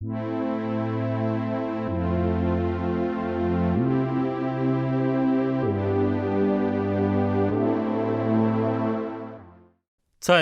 在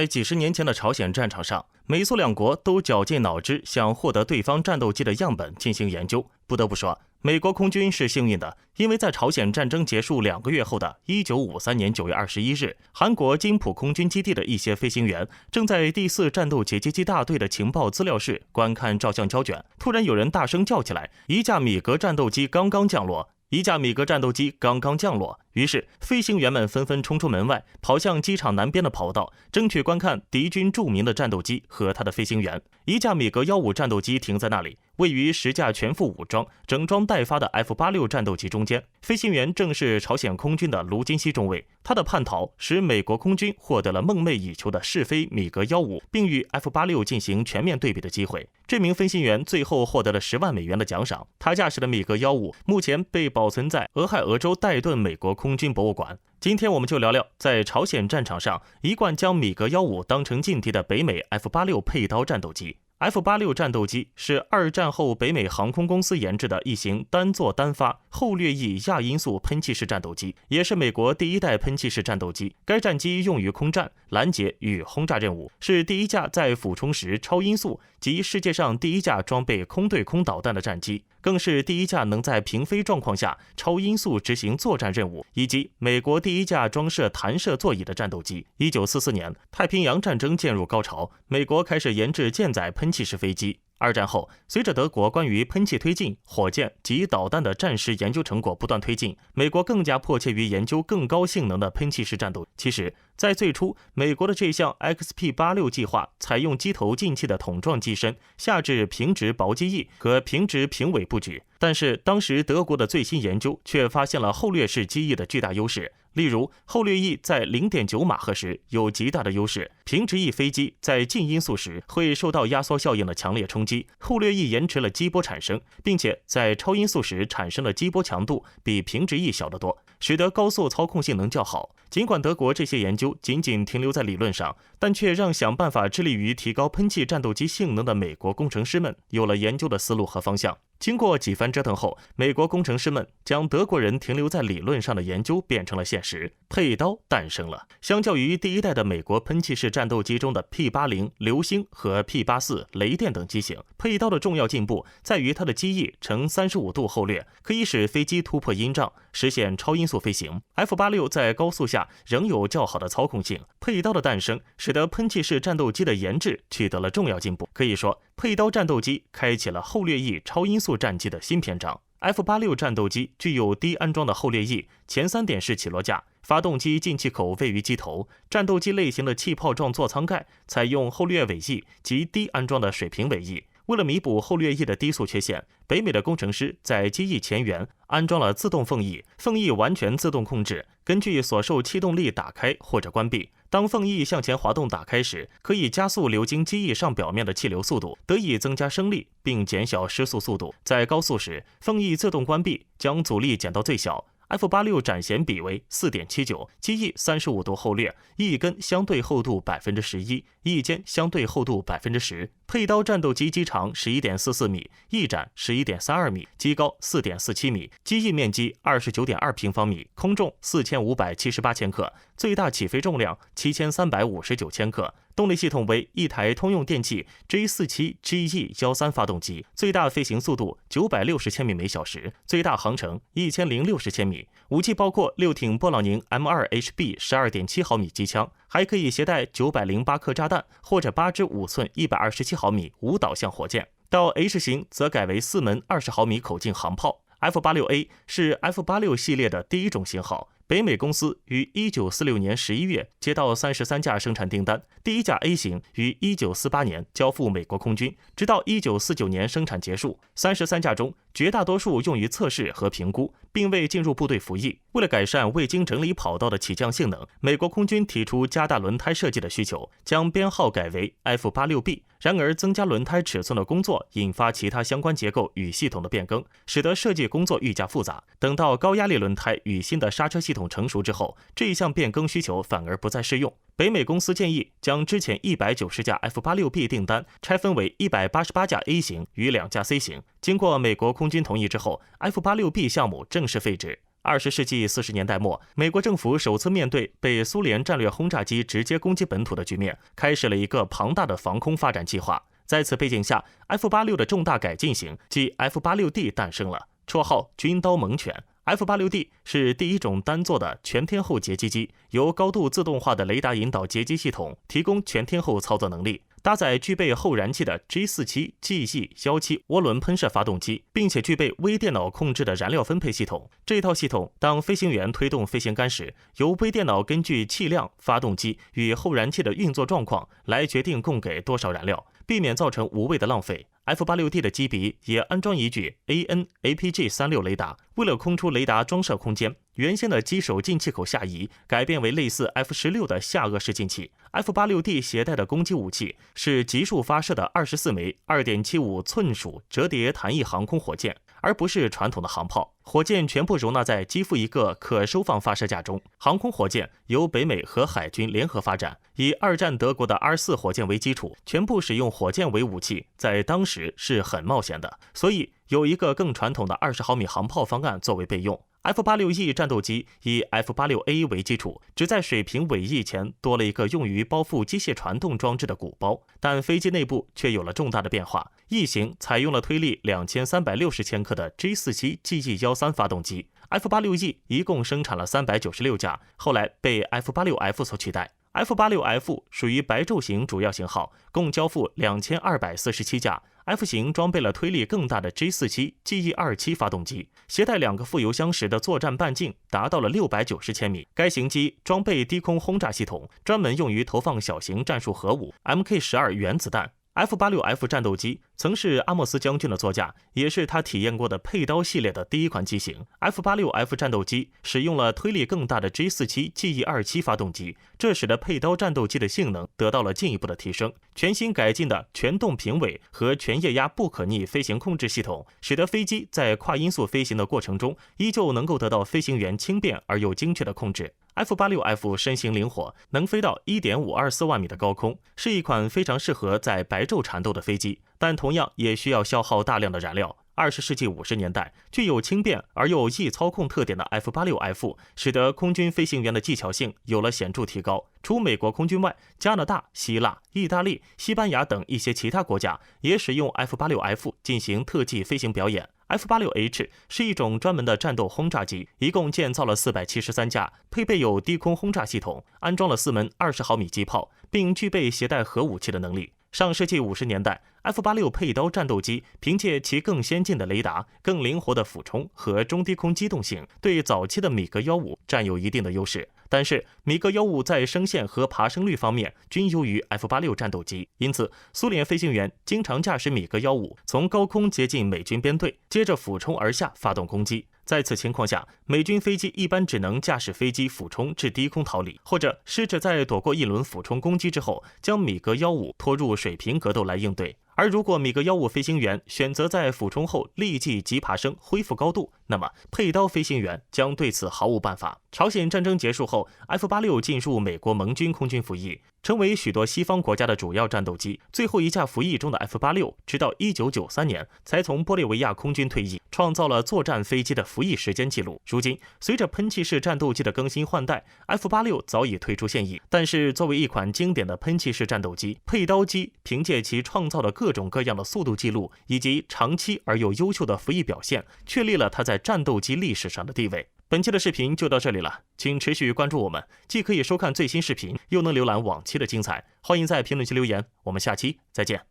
几十年前的朝鲜战场上，美苏两国都绞尽脑汁想获得对方战斗机的样本进行研究。不得不说，美国空军是幸运的，因为在朝鲜战争结束2个月后的1953年9月21日，韩国金浦空军基地的一些飞行员正在第4战斗截击机大队的情报资料室观看照相胶卷，突然有人大声叫起来：“一架米格战斗机刚刚降落！”一架米格战斗机刚刚降落，于是飞行员们纷纷冲出门外，跑向机场南边的跑道，争取观看敌军著名的战斗机和他的飞行员。一架米格15战斗机停在那里，位于10架全副武装、整装待发的 F-86战斗机中间。飞行员正是朝鲜空军的卢金熙中尉，他的叛逃使美国空军获得了梦寐以求的试飞米格15，并与 F-86进行全面对比的机会。这名飞行员最后获得了10万美元的奖赏。他驾驶的米格15目前被保存在俄亥俄州戴顿美国空军博物馆。今天我们就聊聊在朝鲜战场上一贯将米格15当成劲敌的北美 F-86佩刀战斗机。F-86战斗机是2战后北美航空公司研制的一型单座单发后掠翼亚音速喷气式战斗机，也是美国第1代喷气式战斗机。该战机用于空战、拦截与轰炸任务，是第1架在俯冲时超音速及世界上第1架装备空对空导弹的战机，更是第1架能在平飞状况下超音速执行作战任务，以及美国第1架装设弹射座椅的战斗机。1944年，太平洋战争渐入高潮，美国开始研制舰载喷气式飞机。2战后，随着德国关于喷气推进、火箭及导弹的战时研究成果不断推进，美国更加迫切于研究更高性能的喷气式战斗。其实，在最初，美国的这项 XP-86 计划采用机头进气的筒状机身，下至平直薄机翼和平直平尾布局。但是当时德国的最新研究却发现了后掠式机翼的巨大优势，例如后掠翼在 0.9 马赫时有极大的优势，平直翼飞机在近音速时会受到压缩效应的强烈冲击，后掠翼延迟了激波产生，并且在超音速时产生的激波强度比平直翼小得多，使得高速操控性能较好。尽管德国这些研究仅仅停留在理论上，但却让想办法致力于提高喷气战斗机性能的美国工程师们有了研究的思路和方向。经过几番折腾后，美国工程师们将德国人停留在理论上的研究变成了现实，佩刀诞生了。相较于第1代的美国喷气式战斗机中的 P-80 流星和 P-84 雷电等机型，佩刀的重要进步在于它的机翼呈35度后掠，可以使飞机突破音障，实现超音速飞行。F-86 在高速下仍有较好的操控性，佩刀的诞生使得喷气式战斗机的研制取得了重要进步。可以说，佩刀战斗机开启了后掠翼超音速战机的新篇章。F-86 战斗机具有低安装的后掠翼、前3点式起落架，发动机进气口位于机头，战斗机类型的气泡状座舱盖采用后掠尾翼及低安装的水平尾翼。为了弥补后掠翼的低速缺陷，北美的工程师在机翼前缘安装了自动凤翼，凤翼完全自动控制，根据所受气动力打开或者关闭。当凤翼向前滑动打开时，可以加速流经机翼上表面的气流速度，得以增加升力并减小失速速度。在高速时，凤翼自动关闭，将阻力减到最小。F-86 展舷比为 4.79， 机翼35度后掠，翼根相对厚度 11%， 翼尖相对厚度 10%。佩刀战斗机机长 11.44 米，翼展 11.32 米，机高 4.47 米，机翼面积 29.2 平方米，空重4578千克，最大起飞重量7359千克。动力系统为一台通用电气 J47GE13 发动机，最大飞行速度960千米每小时，最大航程1060千米。武器包括6挺布朗宁 M2HB 12.7毫米机枪，还可以携带908颗炸弹或者8支5寸127毫米无导向火箭。到 H 型则改为4门20毫米口径航炮。F-86A 是 F-86 系列的第1种型号。北美公司于1946年11月接到33架生产订单，第1架 A 型于1948年交付美国空军，直到1949年生产结束。33架中，绝大多数用于测试和评估，并未进入部队服役。为了改善未经整理跑道的起降性能，美国空军提出加大轮胎设计的需求，将编号改为 F-86B，然而，增加轮胎尺寸的工作引发其他相关结构与系统的变更，使得设计工作愈加复杂。等到高压力轮胎与新的刹车系统成熟之后，这一项变更需求反而不再适用。北美公司建议将之前190架 F86B 订单拆分为188架 A 型与2架 C 型。经过美国空军同意之后， F86B 项目正式废止。20世纪40年代末，美国政府首次面对被苏联战略轰炸机直接攻击本土的局面，开始了一个庞大的防空发展计划。在此背景下， F86 的重大改进型即 F86D 诞生了，绰号军刀猛犬。F86D 是第一种单座的全天候截击机，由高度自动化的雷达引导截击系统提供全天候操作能力，搭载具备后燃气的 G47 GE17涡轮喷射发动机，并且具备微电脑控制的燃料分配系统。这套系统当飞行员推动飞行杆时，由微电脑根据气量、发动机与后燃气的运作状况来决定供给多少燃料，避免造成无谓的浪费。F86D 的机鼻也安装一具 AN/APG36 雷达，为了空出雷达装设空间，原先的机手进气口下移，改变为类似 F16 的下颚式进气。F86D 携带的攻击武器是急速发射的24枚 2.75 寸属折叠弹翼航空火箭，而不是传统的航炮。火箭全部容纳在机腹一个可收放发射架中。航空火箭由北美和海军联合发展，以二战德国的 R4 火箭为基础，全部使用火箭为武器，在当时是很冒险的，所以有一个更传统的20毫米航炮方案作为备用。F86E 战斗机以 F86A 为基础，只在水平尾翼前多了一个用于包覆机械传动装置的鼓包，但飞机内部却有了重大的变化。E 型采用了推力2360千克的 G47 GE13发动机。F86E 一共生产了396架，后来被 F86F 所取代。F86F 属于白昼型主要型号，共交付2247架。F 型装备了推力更大的 G47 GE27发动机，携带2个副油箱时的作战半径达到了690千米。该型机装备低空轰炸系统，专门用于投放小型战术核武 MK12 原子弹。F86F 战斗机曾是阿莫斯将军的座驾，也是他体验过的佩刀系列的第一款机型。F86F 战斗机使用了推力更大的 G47 GE27发动机，这使得佩刀战斗机的性能得到了进一步的提升。全新改进的全动平尾和全液压不可逆飞行控制系统，使得飞机在跨音速飞行的过程中，依旧能够得到飞行员轻便而又精确的控制。F86F 身形灵活，能飞到 1.524 万米的高空，是一款非常适合在白昼缠斗的飞机，但同样也需要消耗大量的燃料。20世纪50年代，具有轻便而又易操控特点的 F86F 使得空军飞行员的技巧性有了显著提高。除美国空军外，加拿大、希腊、意大利、西班牙等一些其他国家也使用 F86F 进行特技飞行表演。F86H 是一种专门的战斗轰炸机，一共建造了473架，配备有低空轰炸系统，安装了4门20毫米机炮，并具备携带核武器的能力。上世纪50年代，F86佩刀战斗机凭借其更先进的雷达、更灵活的俯冲和中低空机动性，对早期的米格15占有一定的优势。但是米格15在升线和爬升率方面均优于 F86 战斗机，因此苏联飞行员经常驾驶米格15从高空接近美军编队，接着俯冲而下发动攻击。在此情况下，美军飞机一般只能驾驶飞机俯冲至低空逃离，或者试着在躲过一轮俯冲攻击之后，将米格15拖入水平格斗来应对。而如果米格15飞行员选择在俯冲后立即急爬升恢复高度，那么佩刀飞行员将对此毫无办法。朝鲜战争结束后， F86 进入美国盟军空军服役，成为许多西方国家的主要战斗机。最后一架服役中的 F86 直到1993年才从玻利维亚空军退役，创造了作战飞机的服役时间记录。如今随着喷气式战斗机的更新换代， F86 早已退出现役，但是作为一款经典的喷气式战斗机，佩刀机凭借其创造的各种各样的速度记录以及长期而又优秀的服役表现，确立了它在战斗机历史上的地位。本期的视频就到这里了，请持续关注我们，既可以收看最新视频，又能浏览往期的精彩。欢迎在评论区留言，我们下期再见。